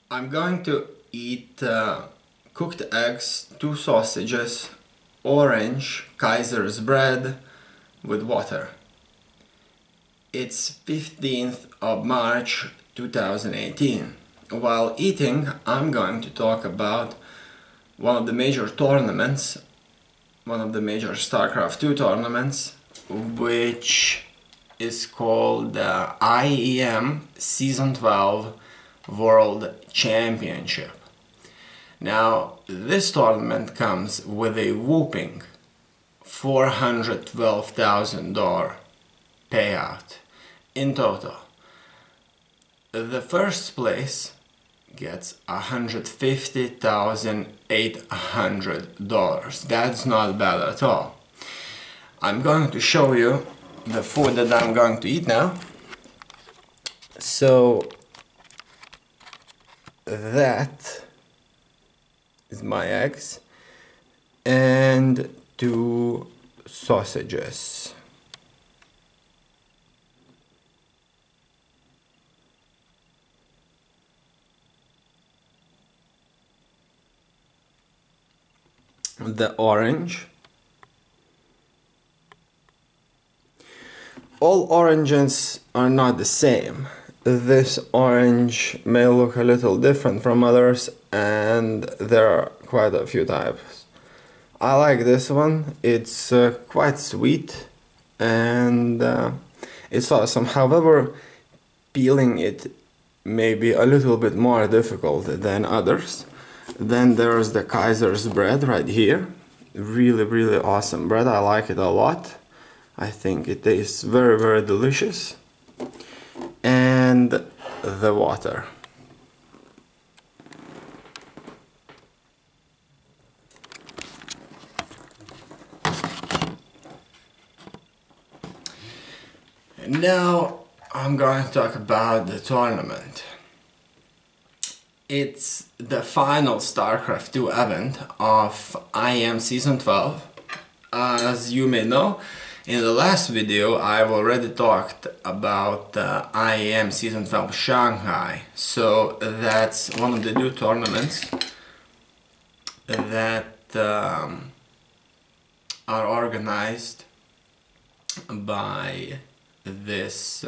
I'm going to eat cooked eggs, 2 sausages, orange, Kaiser's bread with water. It's 15th of March 2018. While eating, I'm going to talk about one of the major tournaments, one of the major Starcraft 2 tournaments, which is called the IEM Season 12 World Championship. Now, this tournament comes with a whopping $412,000 payout in total. The first place gets $150,800. That's not bad at all. I'm going to show you the food that I'm going to eat now. So that is my eggs and 2 sausages. The orange. All oranges are not the same. This orange may look a little different from others, and there are quite a few types. I like this one. It's quite sweet and it's awesome. However, peeling it may be a little bit more difficult than others. Then there's the Kaiser's bread right here. Really awesome bread. I like it a lot. I think it tastes very delicious. And the water. And now I'm going to talk about the tournament. It's the final Starcraft 2 event of IEM Season 12. As you may know, in the last video I've already talked about IEM Season 12 Shanghai. So that's one of the new tournaments that are organized by this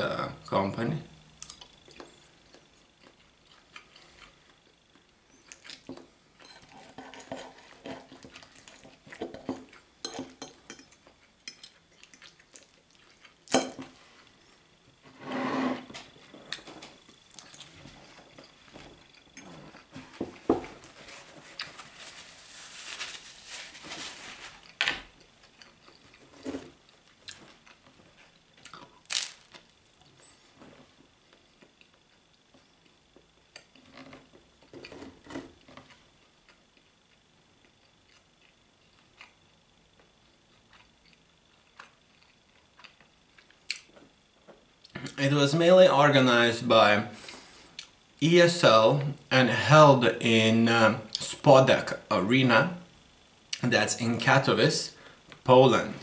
company. It was mainly organized by ESL and held in Spodek Arena, that's in Katowice, Poland.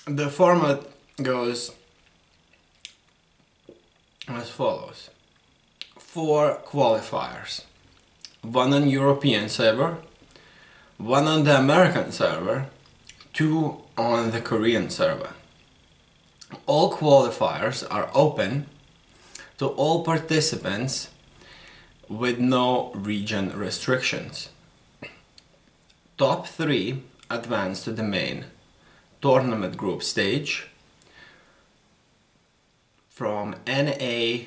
The format goes as follows. 4 qualifiers. 1 on European server, 1 on the American server, 2 on the Korean server. All qualifiers are open to all participants with no region restrictions. Top 3 advance to the main tournament group stage from NA,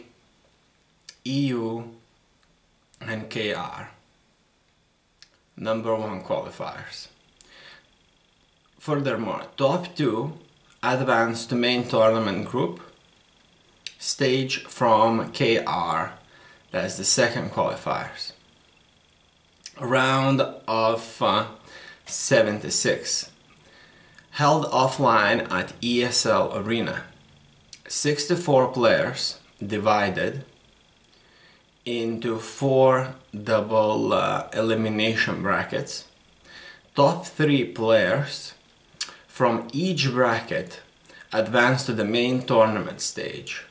EU and KR, number 1 qualifiers. Furthermore, top 2 advance to main tournament group stage from KR, that's the 2nd qualifiers. Round of 76, held offline at ESL Arena. 64 players divided into 4 double elimination brackets. Top 3 players from each bracket advance to the main tournament stage.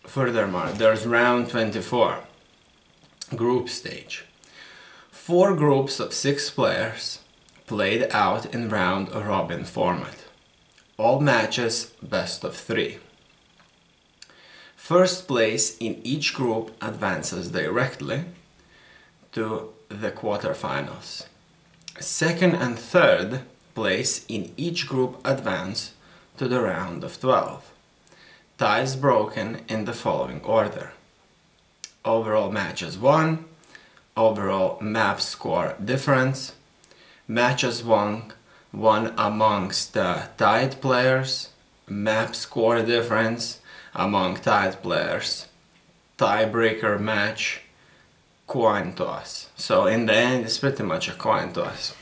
Furthermore, there's round 24, group stage. 4 groups of 6 players played out in round robin format. All matches best of 3. First place in each group advances directly to the quarterfinals. Second and third place in each group advance to the round of 12. Ties broken in the following order: overall matches won, overall map score difference, matches won amongst tied players, map score difference among tied players, tiebreaker match, coin toss. So in the end it's pretty much a coin toss.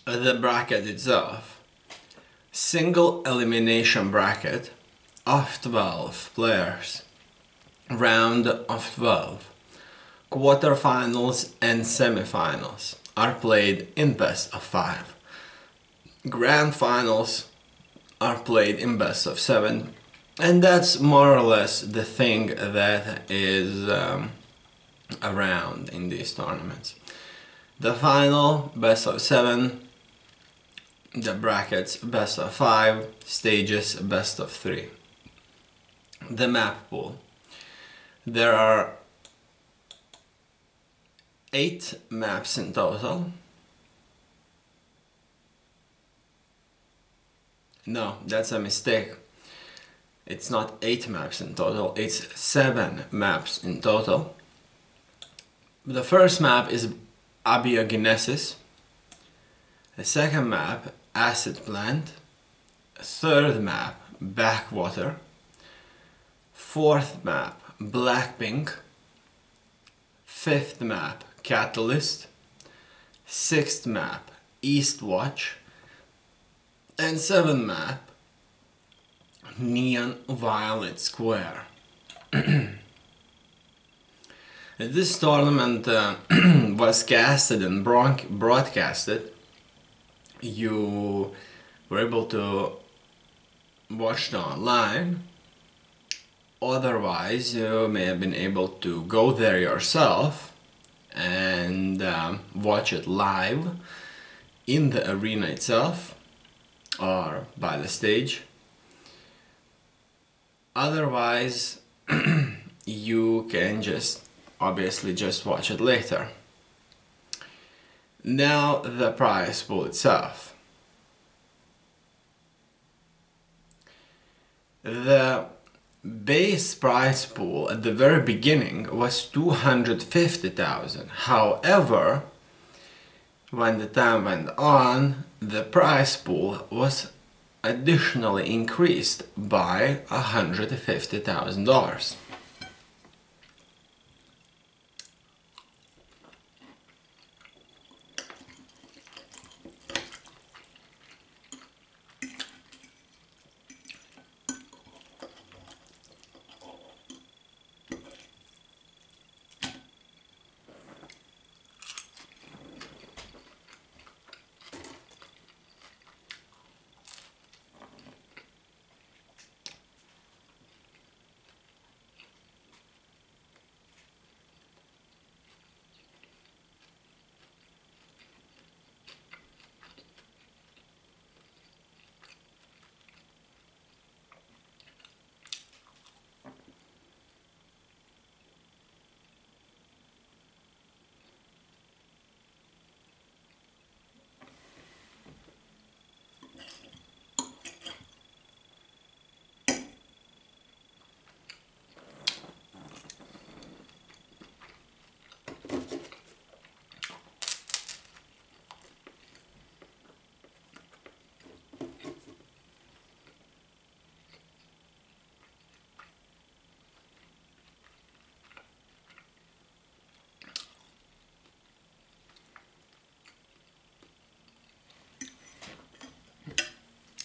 The bracket itself. Single elimination bracket of 12 players. Round of 12. Quarterfinals and semifinals are played in best of 5. Grand finals are played in best of 7. And that's more or less the thing that is around in these tournaments. The final, best of 7. The brackets, best of 5, stages, best of 3. The map pool. There are 8 maps in total. No, that's a mistake. It's not 8 maps in total, it's 7 maps in total. The first map is Abiogenesis. The second map, Acid Plant. Third map, Backwater. Fourth map, Blackpink. Fifth map, Catalyst. Sixth map, Eastwatch. And seventh map, Neon Violet Square. This tournament was casted and broadcasted. You were able to watch it online. Otherwise, you may have been able to go there yourself and watch it live in the arena itself or by the stage. Otherwise, you can obviously just watch it later. Now the prize pool itself. The base prize pool at the very beginning was 250,000. However, when the time went on, the prize pool was additionally increased by $150,000.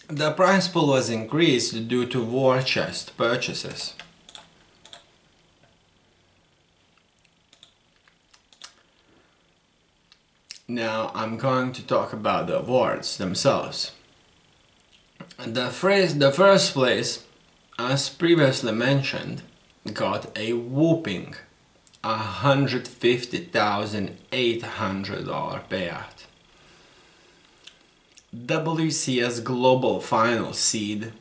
The prize pool was increased due to war chest purchases. Now I'm going to talk about the awards themselves. The first place, as previously mentioned, got a whooping $150,800 payout. WCS Global Final Seed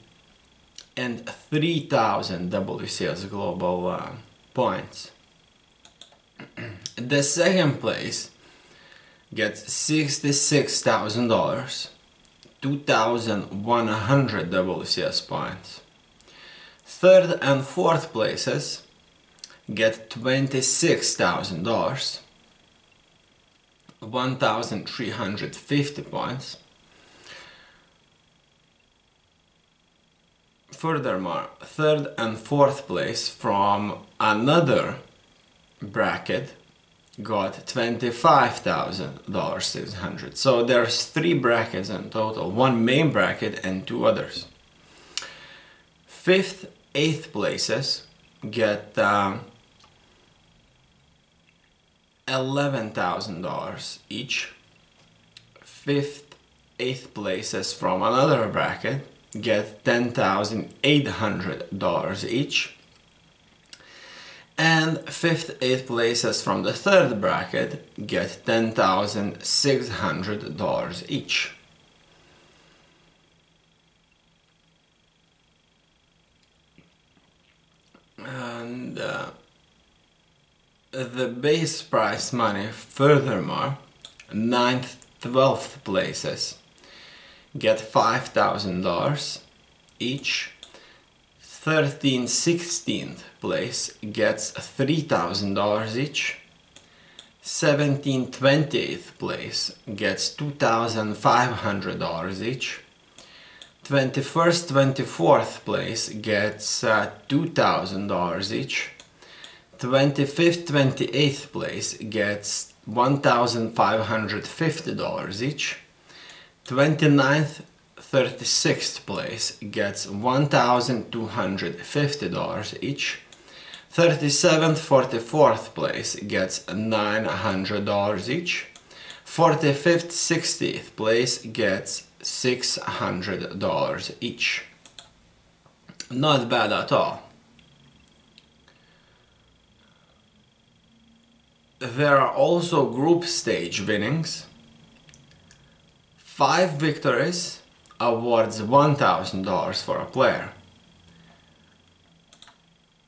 and 3,000 WCS Global points. The second place gets $66,000, 2,100 WCS points. Third and fourth places get $26,000, 1,350 points. Furthermore, third and fourth place from another bracket got $25,600. So there's 3 brackets in total, 1 main bracket and 2 others. 5th, 8th places get $11,000 each. 5th, 8th places from another bracket get $10,800 each, and 5th, 8th places from the third bracket get $10,600 each. And The base prize money, furthermore, 9th, 12th places get $5,000 each. 13th, 16th place gets $3,000 each. 17th, 28th place gets $2,500 each. 21st, 24th place gets $2,000 each. 25th, 28th place gets $1,550 each. 29th, 36th place gets $1,250 each. 37th, 44th place gets $900 each. 45th, 60th place gets $600 each. Not bad at all. There are also group stage winnings. 5 victories awards $1,000 for a player.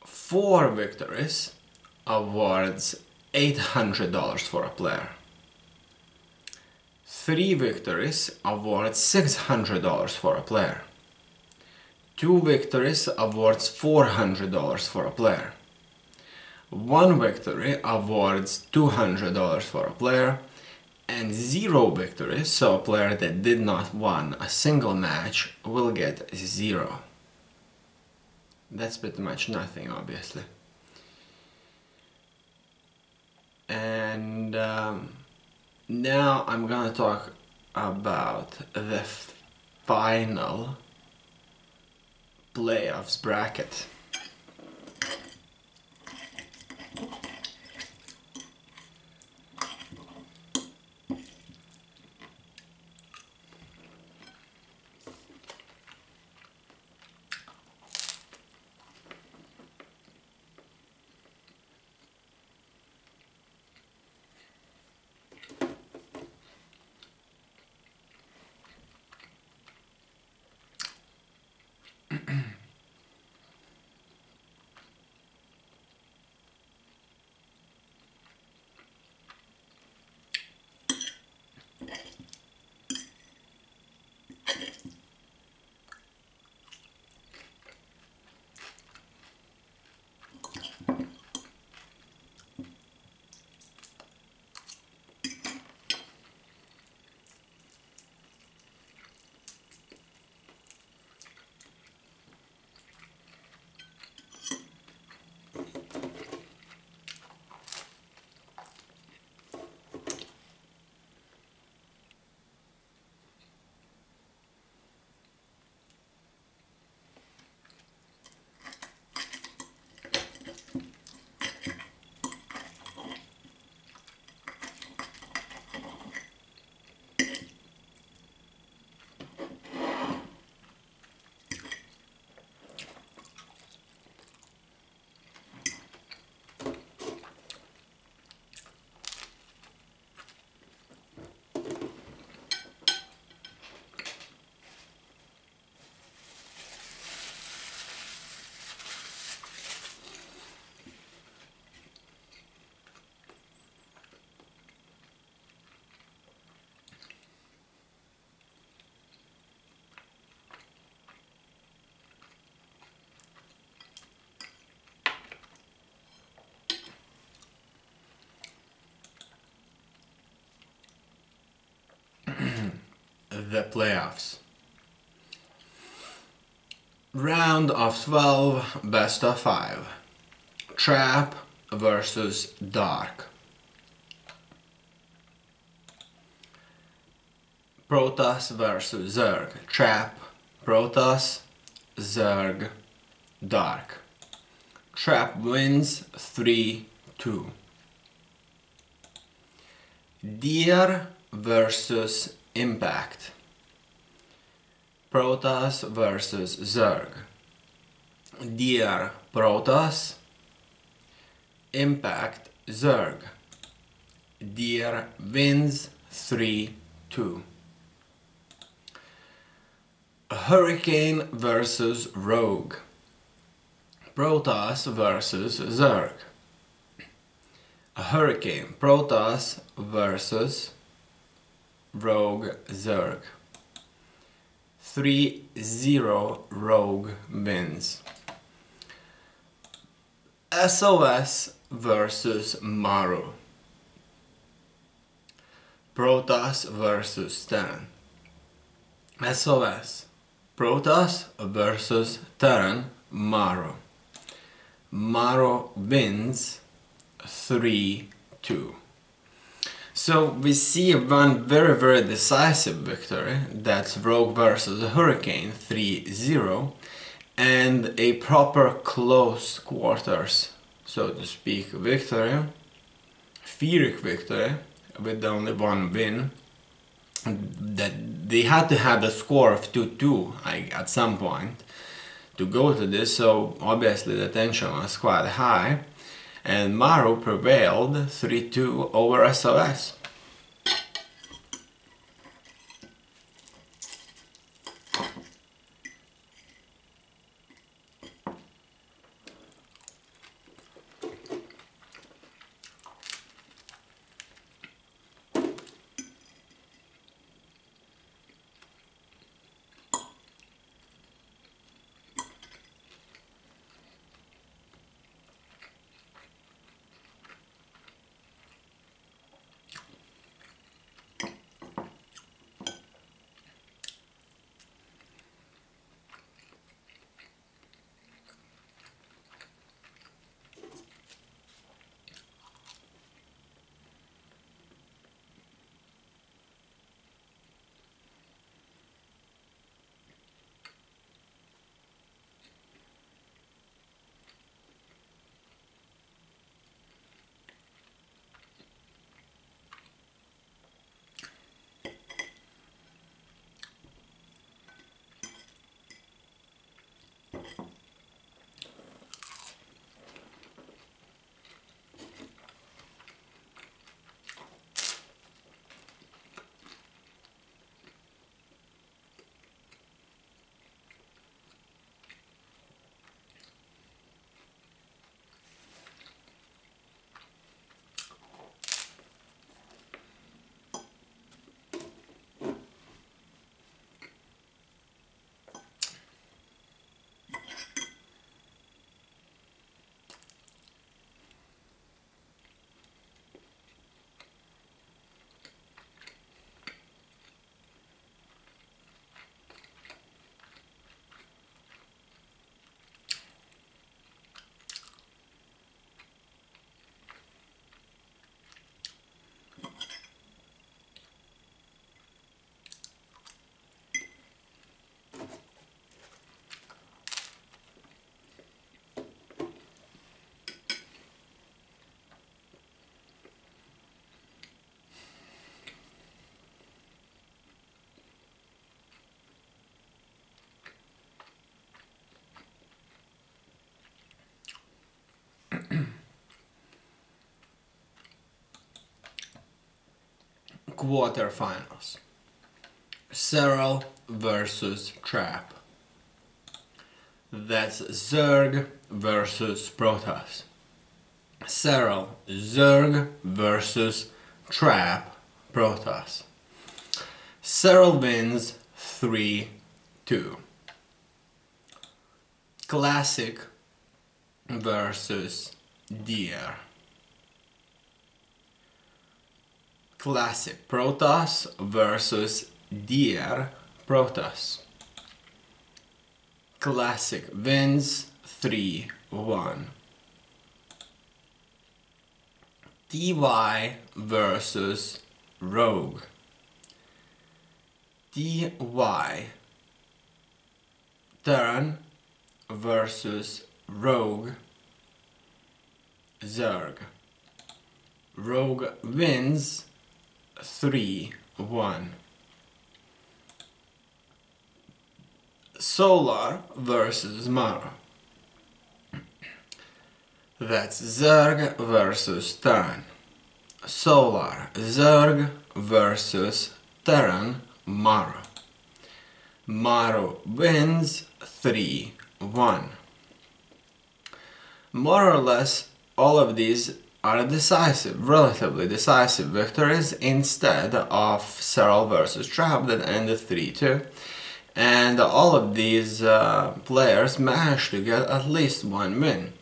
4 victories awards $800 for a player. 3 victories awards $600 for a player. 2 victories awards $400 for a player. 1 victory awards $200 for a player, and 0 victories, so a player that did not win a single match will get 0. That's pretty much nothing, obviously. And now I'm gonna talk about the final playoffs bracket. The playoffs. Round of 12, best of 5. Trap versus Dark. Protoss versus Zerg. Trap, Protoss, Zerg, Dark. Trap wins 3-2. Deer versus Impact. Protoss versus Zerg. Deer, Protoss. Impact, Zerg. Deer wins 3-2. Hurricane versus Rogue. Protoss versus Zerg. A Hurricane Protoss versus Rogue Zerg. 3-0 Rogue wins. SOS versus Maru. Protoss versus Terran. SOS. Protoss versus Terran. Maru. Maru wins 3-2. So we see one very decisive victory, that's Rogue versus Hurricane 3-0, and a proper close quarters, so to speak, victory, Pyrrhic victory, with only one win. That they had to have a score of 2-2 at some point to go to this, so obviously the tension was quite high, and Maru prevailed 3-2 over SOS. Quarterfinals. Serral versus Trap. That's Zerg versus Protoss. Serral, Zerg versus Trap, Protoss. Serral wins 3-2. Classic versus Deer. Classic Protoss versus Deer Protoss. Classic wins 3-1. TY versus Rogue. TY Terran versus Rogue Zerg. Rogue wins 3-1. Solar versus Maru. That's Zerg versus Terran. Solar, Zerg versus Terran, Maru. Maru wins 3-1. More or less all of these are decisive, relatively decisive victories instead of Serral versus Trapp that ended 3-2. And all of these players managed to get at least one win.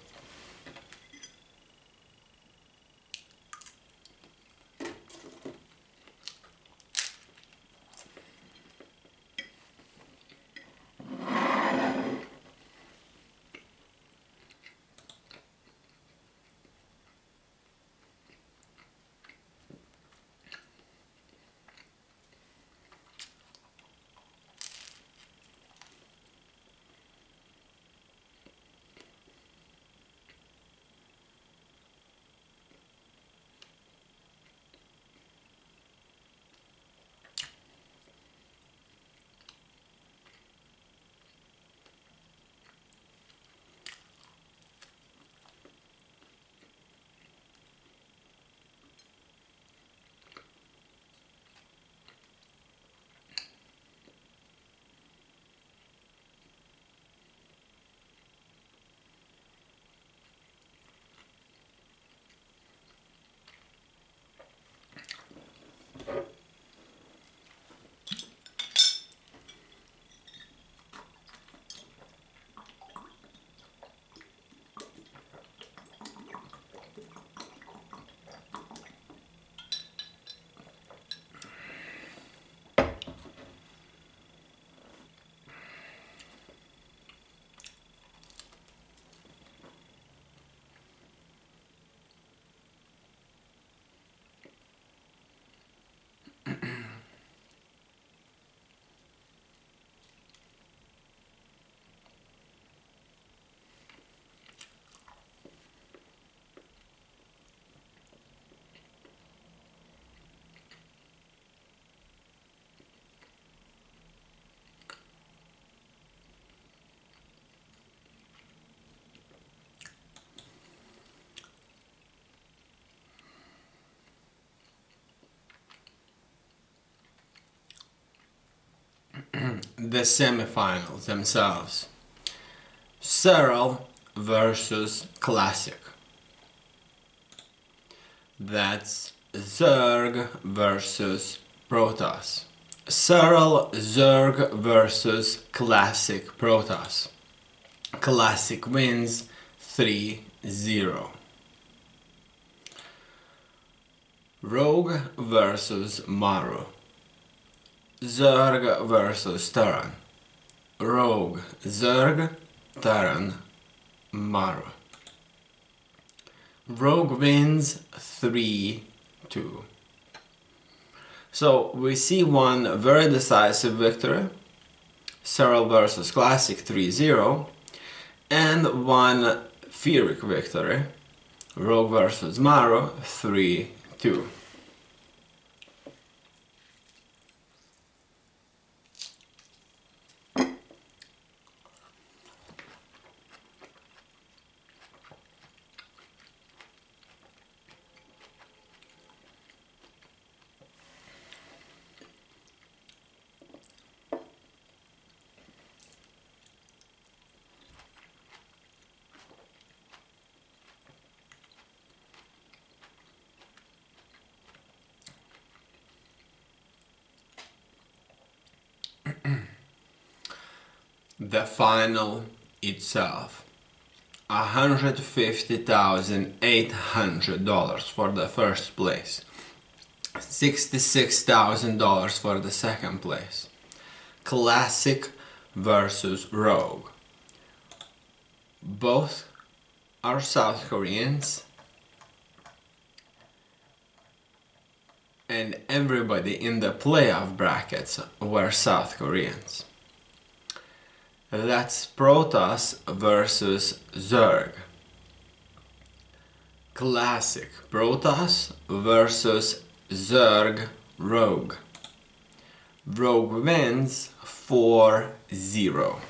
The semifinals themselves. Serral versus Classic. That's Zerg versus Protoss. Serral Zerg versus Classic Protoss. Classic wins 3-0. Rogue versus Maru. Zerg versus Terran. Rogue, Zerg, Terran, Maru. Rogue wins 3-2. So we see one very decisive victory, Serral versus Classic 3-0, and one Pyrrhic victory, Rogue versus Maru 3-2. The final itself. $150,800 for the first place. $66,000 for the second place. Classic versus Rogue. Both are South Koreans, and everybody in the playoff brackets were South Koreans. That's Protoss versus Zerg. Classic Protoss versus Zerg Rogue. Rogue wins 4-0.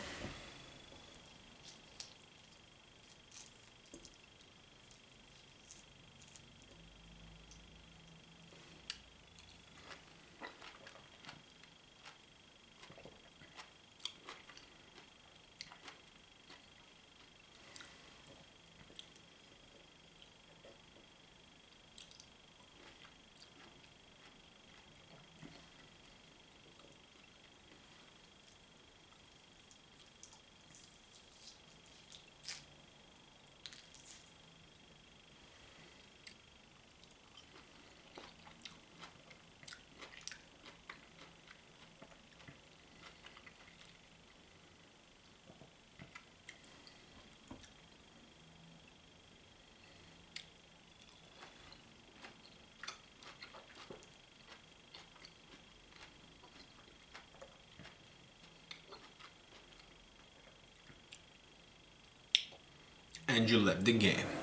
and you left the game.